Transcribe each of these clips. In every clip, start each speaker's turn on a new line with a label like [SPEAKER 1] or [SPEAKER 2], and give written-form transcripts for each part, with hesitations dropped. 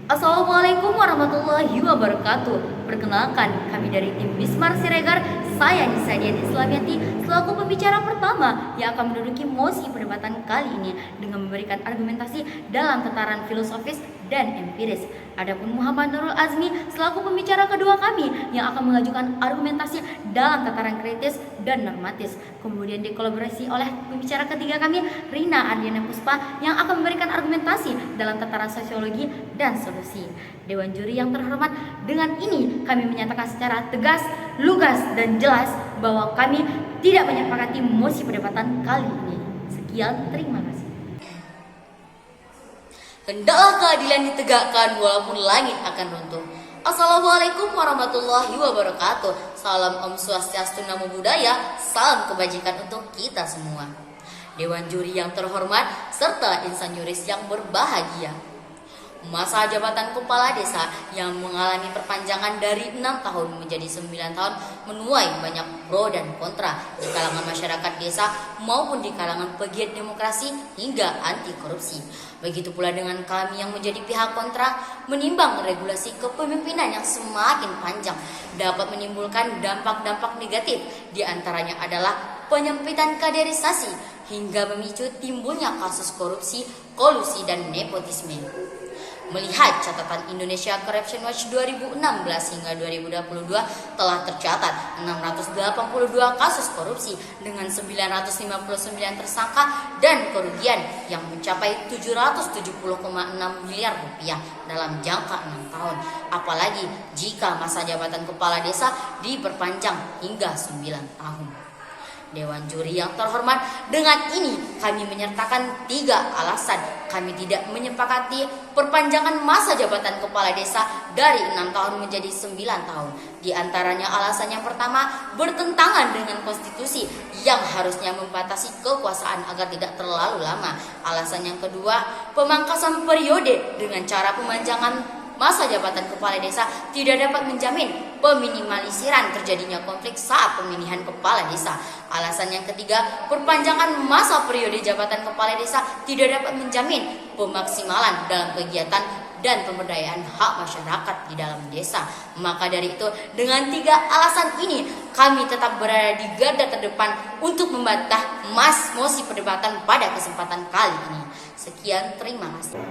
[SPEAKER 1] Assalamualaikum warahmatullahi wabarakatuh. Perkenalkan, kami dari tim Bismar Siregar. Saya Nisa Dian Islamiati selaku pembicara pertama yang akan menduduki mosi perdebatan kali ini dengan memberikan argumentasi dalam tataran filosofis dan empiris. Adapun Muhammad Nurul Azmi selaku pembicara kedua kami yang akan mengajukan argumentasi dalam tataran kritis dan normatis. Kemudian dikolaborasi oleh pembicara ketiga kami, Rina Ardiana Puspa, yang akan memberikan argumentasi dalam tataran sosiologi dan solusi. Dewan juri yang terhormat, dengan ini kami menyatakan secara tegas, lugas, dan jelas bahwa kami tidak menyepakati mosi perdebatan kali ini. Sekian, terima kasih. Hendaklah keadilan ditegakkan walaupun langit akan runtuh. Assalamualaikum warahmatullahi wabarakatuh. Salam Om Swastiastu, Namo Buddhaya. Salam kebajikan untuk kita semua. Dewan juri yang terhormat serta insan yuris yang berbahagia. Masa jabatan kepala desa yang mengalami perpanjangan dari 6 tahun menjadi 9 tahun menuai banyak pro dan kontra di kalangan masyarakat desa maupun di kalangan pegiat demokrasi hingga anti korupsi. Begitu pula dengan kami yang menjadi pihak kontra, menimbang regulasi kepemimpinan yang semakin panjang dapat menimbulkan dampak-dampak negatif, di antaranya adalah penyempitan kaderisasi hingga memicu timbulnya kasus korupsi, kolusi, dan nepotisme. Melihat catatan Indonesia Corruption Watch 2016 hingga 2022 telah tercatat 682 kasus korupsi dengan 959 tersangka dan kerugian yang mencapai 770,6 miliar rupiah dalam jangka 6 tahun. Apalagi jika masa jabatan kepala desa diperpanjang hingga 9 tahun. Dewan juri yang terhormat, dengan ini kami menyertakan 3 alasan kami tidak menyepakati perpanjangan masa jabatan kepala desa dari 6 tahun menjadi 9 tahun. Di antaranya alasan yang pertama, bertentangan dengan konstitusi yang harusnya membatasi kekuasaan agar tidak terlalu lama. Alasan yang kedua, pemangkasan periode dengan cara pemanjangan masa jabatan kepala desa tidak dapat menjamin peminimalisiraan terjadinya konflik saat pemilihan kepala desa. Alasan yang ketiga, perpanjangan masa periode jabatan kepala desa tidak dapat menjamin pemaksimalan dalam kegiatan dan pemberdayaan hak masyarakat di dalam desa. Maka dari itu, dengan 3 alasan ini, kami tetap berada di garda terdepan untuk membantah mosi perdebatan pada kesempatan kali ini. Sekian, terima kasih.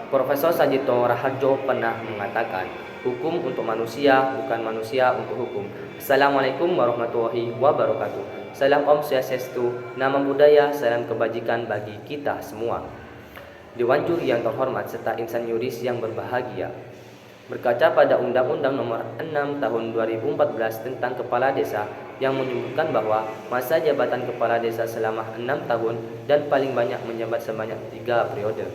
[SPEAKER 2] Profesor Sajito Raharjo pernah mengatakan, hukum untuk manusia, bukan manusia untuk hukum. Assalamualaikum warahmatullahi wabarakatuh. Salam Om Swastiastu, Namo Buddhaya, salam kebajikan bagi kita semua. Dewan juri yang terhormat serta insan yuris yang berbahagia. Berkaca pada Undang-Undang Nomor 6 Tahun 2014 tentang Kepala Desa yang menyebutkan bahwa masa jabatan kepala desa selama 6 tahun dan paling banyak menjabat sebanyak 3 periode,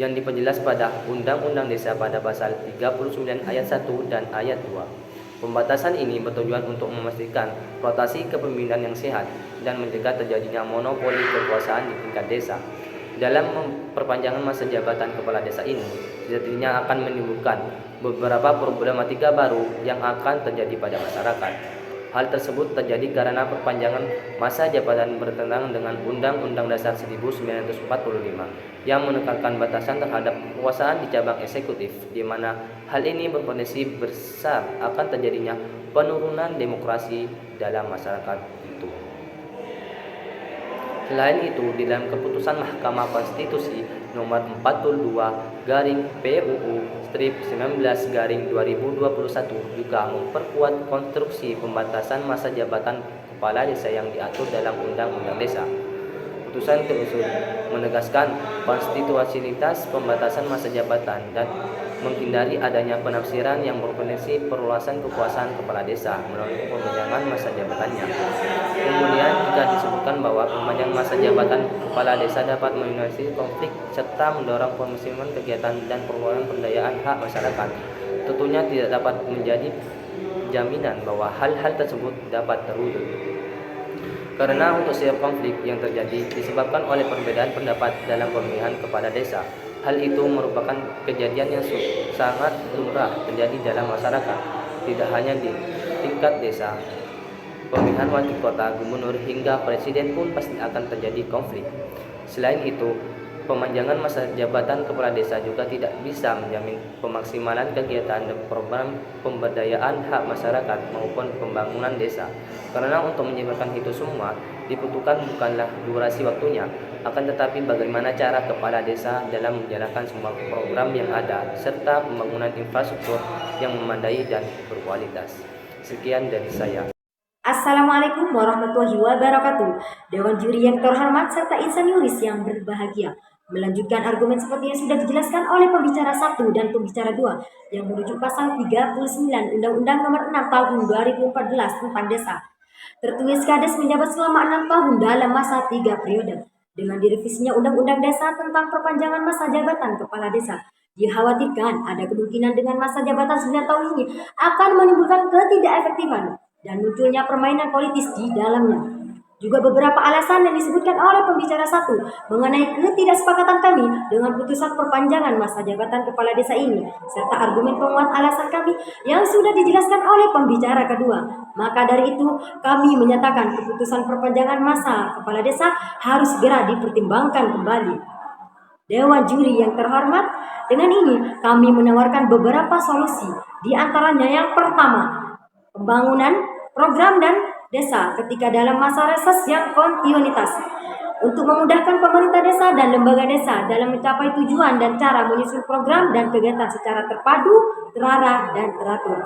[SPEAKER 2] yang diperjelas pada Undang-Undang Desa pada pasal 39 ayat 1 dan ayat 2. Pembatasan ini bertujuan untuk memastikan rotasi kepemimpinan yang sehat dan mencegah terjadinya monopoli kekuasaan di tingkat desa. Dalam perpanjangan masa jabatan kepala desa ini, sejatinya akan menimbulkan beberapa problematika baru yang akan terjadi pada masyarakat. Hal tersebut terjadi karena perpanjangan masa jabatan bertentangan dengan Undang-Undang Dasar 1945 yang menekankan batasan terhadap kekuasaan di cabang eksekutif, di mana hal ini berpotensi besar akan terjadinya penurunan demokrasi dalam masyarakat itu. Selain itu, di dalam keputusan Mahkamah Konstitusi nomor 42/PUU/19/2021 juga memperkuat konstruksi pembatasan masa jabatan kepala desa yang diatur dalam Undang-Undang Desa. Putusan tersebut menegaskan konstitusionalitas pembatasan masa jabatan dan menghindari adanya penafsiran yang berpotensi perluasan kekuasaan kepala desa melalui perpanjangan masa jabatannya. Kemudian juga disebutkan bahwa perpanjangan masa jabatan kepala desa dapat meminimalisir konflik serta mendorong pemaksimalan kegiatan dan pengembangan pemberdayaan hak masyarakat. Tentunya tidak dapat menjadi jaminan bahwa hal-hal tersebut dapat terwujud, karena untuk setiap konflik yang terjadi disebabkan oleh perbedaan pendapat dalam pemilihan kepala desa. Hal itu merupakan kejadian yang sangat lumrah terjadi dalam masyarakat, tidak hanya di tingkat desa. Pemilihan wakil kota, gubernur, hingga presiden pun pasti akan terjadi konflik. Selain itu, Pemanjangan masa jabatan kepala desa juga tidak bisa menjamin pemaksimalan kegiatan dan program pemberdayaan hak masyarakat maupun pembangunan desa. Karena untuk menyebabkan itu semua dibutuhkan bukanlah durasi waktunya, akan tetapi bagaimana cara kepala desa dalam menjalankan semua program yang ada serta pembangunan infrastruktur yang memadai dan berkualitas. Sekian dari saya.
[SPEAKER 3] Assalamualaikum warahmatullahi wabarakatuh. Dewan juri yang terhormat serta insan yuris yang berbahagia. Melanjutkan argumen seperti yang sudah dijelaskan oleh pembicara 1 dan pembicara 2 yang merujuk pasal 39 Undang-Undang Nomor 6 Tahun 2014 tentang Desa. Tertulis Kades menjabat selama 6 tahun dalam masa 3 periode. Dengan direvisinya Undang-Undang Desa tentang perpanjangan masa jabatan kepala desa, dikhawatirkan ada kemungkinan dengan masa jabatan 9 tahun ini akan menimbulkan ketidakefektifan dan munculnya permainan politis di dalamnya. Juga beberapa alasan yang disebutkan oleh pembicara 1 mengenai ketidaksepakatan kami dengan putusan perpanjangan masa jabatan kepala desa ini, serta argumen penguat alasan kami yang sudah dijelaskan oleh pembicara kedua. Maka dari itu, kami menyatakan keputusan perpanjangan masa kepala desa harus segera dipertimbangkan kembali. Dewan juri yang terhormat, dengan ini kami menawarkan beberapa solusi. Di antaranya yang pertama, pembangunan program dan desa ketika dalam masa reses yang kontinuitas untuk memudahkan pemerintah desa dan lembaga desa dalam mencapai tujuan dan cara menyusun program dan kegiatan secara terpadu, terarah, dan teratur.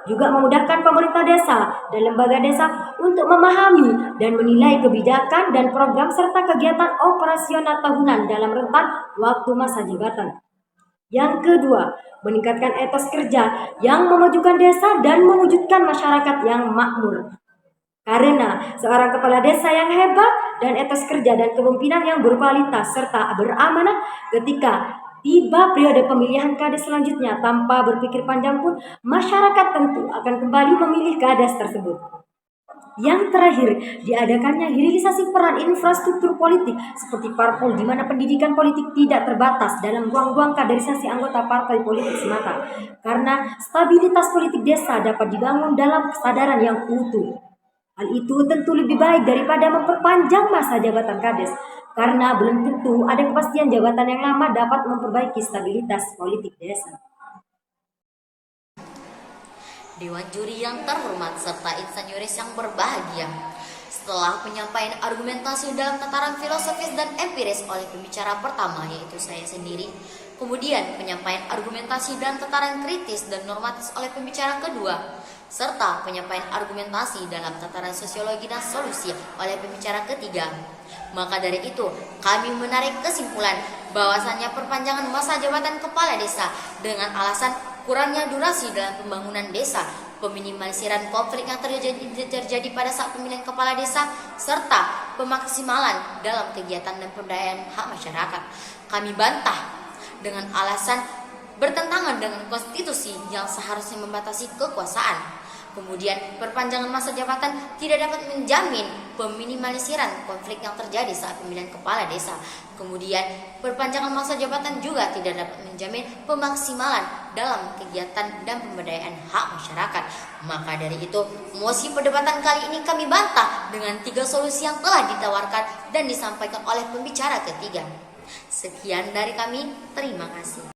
[SPEAKER 3] Juga memudahkan pemerintah desa dan lembaga desa untuk memahami dan menilai kebijakan dan program serta kegiatan operasional tahunan dalam rentan waktu masa jabatan. Yang kedua, meningkatkan etos kerja yang memajukan desa dan mewujudkan masyarakat yang makmur. Karena seorang kepala desa yang hebat dan etos kerja dan kepemimpinan yang berkualitas serta beramanah ketika tiba periode pemilihan kades selanjutnya tanpa berpikir panjang pun masyarakat tentu akan kembali memilih kades tersebut. Yang terakhir, diadakannya hilirisasi peran infrastruktur politik seperti parpol di mana pendidikan politik tidak terbatas dalam ruang-ruang kaderisasi anggota partai politik semata. Karena stabilitas politik desa dapat dibangun dalam kesadaran yang utuh. Hal itu tentu lebih baik daripada memperpanjang masa jabatan kades, karena belum tentu ada kepastian jabatan yang lama dapat memperbaiki stabilitas politik desa.
[SPEAKER 1] Dewan juri yang terhormat serta insan yuris yang berbahagia. Setelah penyampaian argumentasi dalam tataran filosofis dan empiris oleh pembicara pertama yaitu saya sendiri, kemudian penyampaian argumentasi dalam tataran kritis dan normatis oleh pembicara kedua, serta penyampaian argumentasi dalam tataran sosiologi dan solusi oleh pembicara ketiga. Maka dari itu, kami menarik kesimpulan bahwasannya perpanjangan masa jabatan kepala desa dengan alasan kurangnya durasi dalam pembangunan desa, peminimalisan konflik yang terjadi pada saat pemilihan kepala desa, serta pemaksimalan dalam kegiatan dan pemberdayaan hak masyarakat. Kami bantah dengan alasan bertentangan dengan konstitusi yang seharusnya membatasi kekuasaan. Kemudian perpanjangan masa jabatan tidak dapat menjamin peminimalisan konflik yang terjadi saat pemilihan kepala desa. Kemudian perpanjangan masa jabatan juga tidak dapat menjamin pemaksimalan dalam kegiatan dan pemberdayaan hak masyarakat. Maka dari itu, mosi perdebatan kali ini kami bantah dengan 3 solusi yang telah ditawarkan dan disampaikan oleh pembicara ketiga. Sekian dari kami, terima kasih.